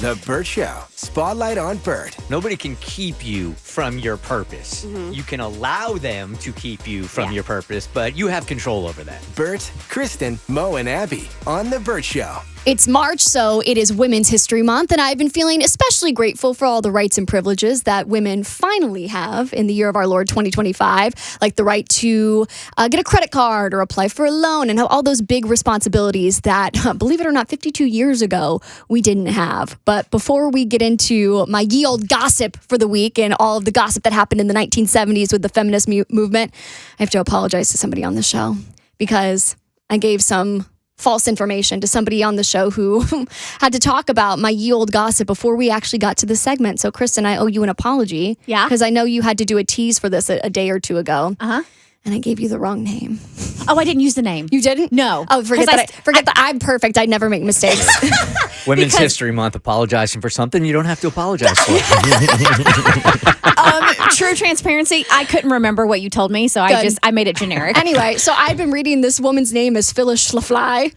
The Bert Show. Spotlight on Bert. Nobody can keep you from your purpose. You can allow them to keep you from your purpose, but you have control over that. Bert, Kristen, Mo, and Abby on The Bert Show. It's March, so it is Women's History Month, and I've been feeling especially grateful for all the rights and privileges that women finally have in the year of our Lord 2025, like the right to get a credit card or apply for a loan and have all those big responsibilities that, believe it or not, 52 years ago, we didn't have. But before we get into my Ye Olde Gossip for the week and all of the gossip that happened in the 1970s with the feminist movement, I have to apologize to somebody on the show because I gave some false information to somebody on the show who had to talk about my Ye Olde Gossip before we actually got to the segment. So, Kristen, I owe you an apology. Yeah? Because I know you had to do a tease for this a day or two ago. Uh-huh. And I gave you the wrong name. Oh, I didn't use the name. You didn't? No. Oh, forget that I'm perfect. I never make mistakes. Women's History Month, apologizing for something you don't have to apologize for. True transparency, I couldn't remember what you told me, so I made it generic. Anyway, so I've been reading this woman's name as Phyllis Schlafly.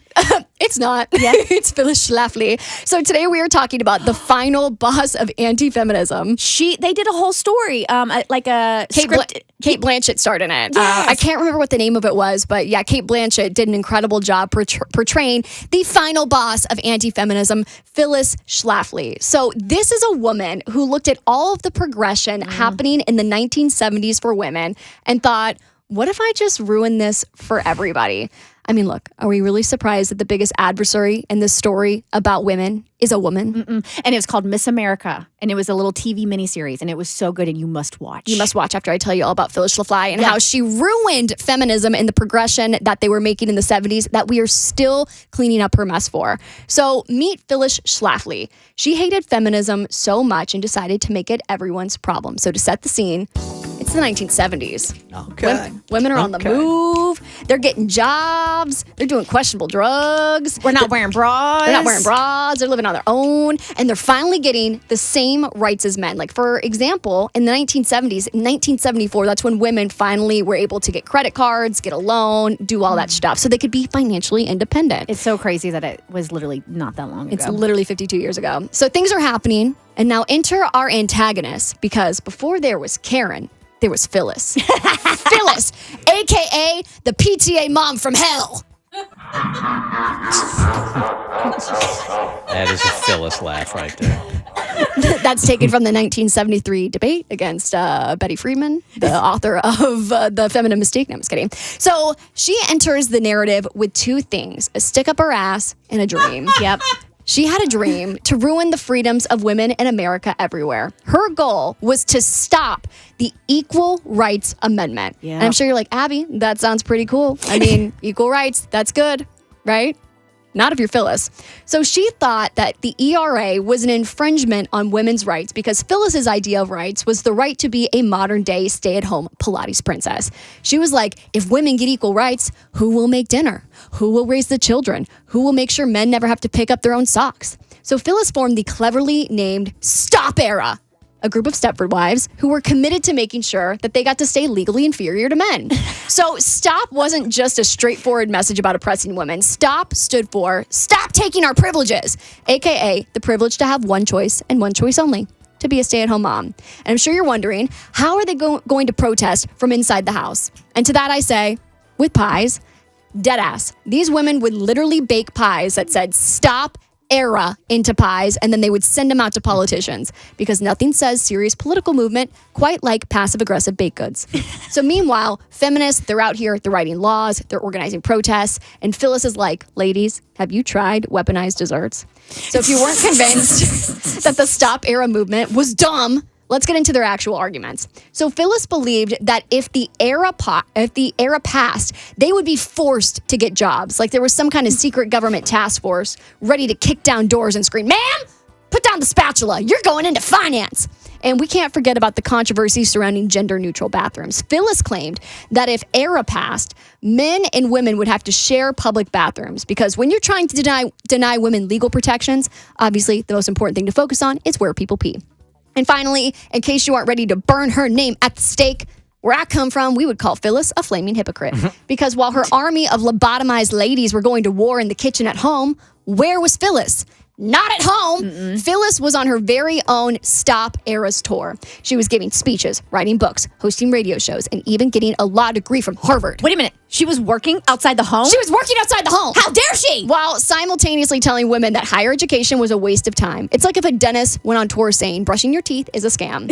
It's not. Yeah. It's Phyllis Schlafly. So today we are talking about the final boss of anti-feminism. They did a whole story, like a script. Kate Blanchett starred in it. Yes. I can't remember what the name of it was, but yeah, Kate Blanchett did an incredible job portraying the final boss of anti-feminism, Phyllis Schlafly. So this is a woman who looked at all of the progression happening in the 1970s for women and thought, what if I just ruin this for everybody? I mean, look, are we really surprised that the biggest adversary in this story about women is a woman? And it was called Miss America, and it was a little TV miniseries, and it was so good, and you must watch. You must watch after I tell you all about Phyllis Schlafly and how she ruined feminism and the progression that they were making in the 70s that we are still cleaning up her mess for. So meet Phyllis Schlafly. She hated feminism so much and decided to make it everyone's problem. So to set the scene, it's the 1970s. Okay. Women are on the move. They're getting jobs. They're doing questionable drugs. We're not wearing bras. They're not wearing bras. They're living on their own. And they're finally getting the same rights as men. Like, for example, in the 1970s, in 1974, that's when women finally were able to get credit cards, get a loan, do all that stuff so they could be financially independent. It's so crazy that it was literally not that long ago. It's literally 52 years ago. So things are happening. And now enter our antagonist, because before there was Karen, there was Phyllis. Phyllis, a.k.a. the PTA mom from hell. That is a Phyllis laugh right there. That's taken from the 1973 debate against Betty Friedman, the author of The Feminine Mystique. No, I'm just kidding. So she enters the narrative with two things: a stick up her ass and a dream. Yep. She had a dream to ruin the freedoms of women in America everywhere. Her goal was to stop the Equal Rights Amendment. Yeah. And I'm sure you're like, Abby, that sounds pretty cool. I mean, equal rights, that's good, right? Not if you're Phyllis. So she thought that the ERA was an infringement on women's rights because Phyllis's idea of rights was the right to be a modern-day stay-at-home Pilates princess. She was like, if women get equal rights, who will make dinner? Who will raise the children? Who will make sure men never have to pick up their own socks? So Phyllis formed the cleverly named Stop Era, a group of Stepford wives who were committed to making sure that they got to stay legally inferior to men. So STOP wasn't just a straightforward message about oppressing women. STOP stood for stop taking our privileges, aka the privilege to have one choice and one choice only, to be a stay-at-home mom. And I'm sure you're wondering, how are they going to protest from inside the house? And to that I say, with pies, deadass. These women would literally bake pies that said stop era into pies, and then they would send them out to politicians because nothing says serious political movement quite like passive-aggressive baked goods. So meanwhile, feminists, they're out here, they're writing laws, they're organizing protests, and Phyllis is like, ladies, have you tried weaponized desserts? So if you weren't convinced that the Stop Era movement was dumb, let's get into their actual arguments. So Phyllis believed that if the era passed, they would be forced to get jobs. Like there was some kind of secret government task force ready to kick down doors and scream, ma'am, put down the spatula. You're going into finance. And we can't forget about the controversy surrounding gender-neutral bathrooms. Phyllis claimed that if ERA passed, men and women would have to share public bathrooms because when you're trying to deny women legal protections, obviously the most important thing to focus on is where people pee. And finally, in case you aren't ready to burn her name at the stake, where I come from, we would call Phyllis a flaming hypocrite. Because while her army of lobotomized ladies were going to war in the kitchen at home, where was Phyllis? Not at home. Phyllis was on her very own Stop Eras tour. She was giving speeches, writing books, hosting radio shows, and even getting a law degree from Harvard. Wait a minute. She was working outside the home? She was working outside the home. How dare she? While simultaneously telling women that higher education was a waste of time. It's like if a dentist went on tour saying brushing your teeth is a scam. And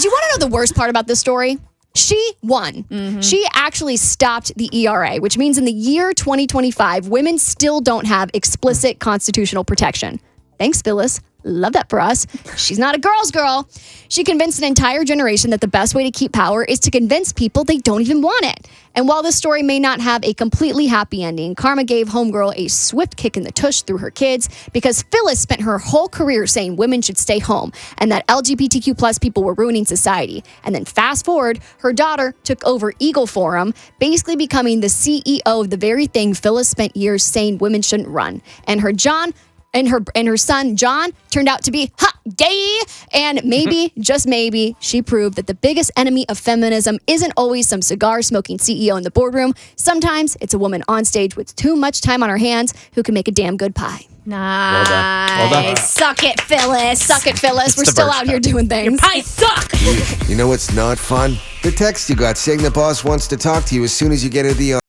do you want to know the worst part about this story? She won. She actually stopped the ERA, which means in the year 2025, women still don't have explicit constitutional protection. Thanks, Phyllis. Love that for us. She's not a girl's girl. She convinced an entire generation that the best way to keep power is to convince people they don't even want it. And while this story may not have a completely happy ending, karma gave homegirl a swift kick in the tush through her kids because Phyllis spent her whole career saying women should stay home and that LGBTQ plus people were ruining society. And then fast forward, her daughter took over Eagle Forum, basically becoming the CEO of the very thing Phyllis spent years saying women shouldn't run. And her son, John, turned out to be gay. And maybe, just maybe, she proved that the biggest enemy of feminism isn't always some cigar-smoking CEO in the boardroom. Sometimes it's a woman on stage with too much time on her hands who can make a damn good pie. Nice. Well done. Suck it, Phyllis. Suck it, Phyllis. We're still out here doing things. Pies suck. You know what's not fun? The text you got saying the boss wants to talk to you as soon as you get to the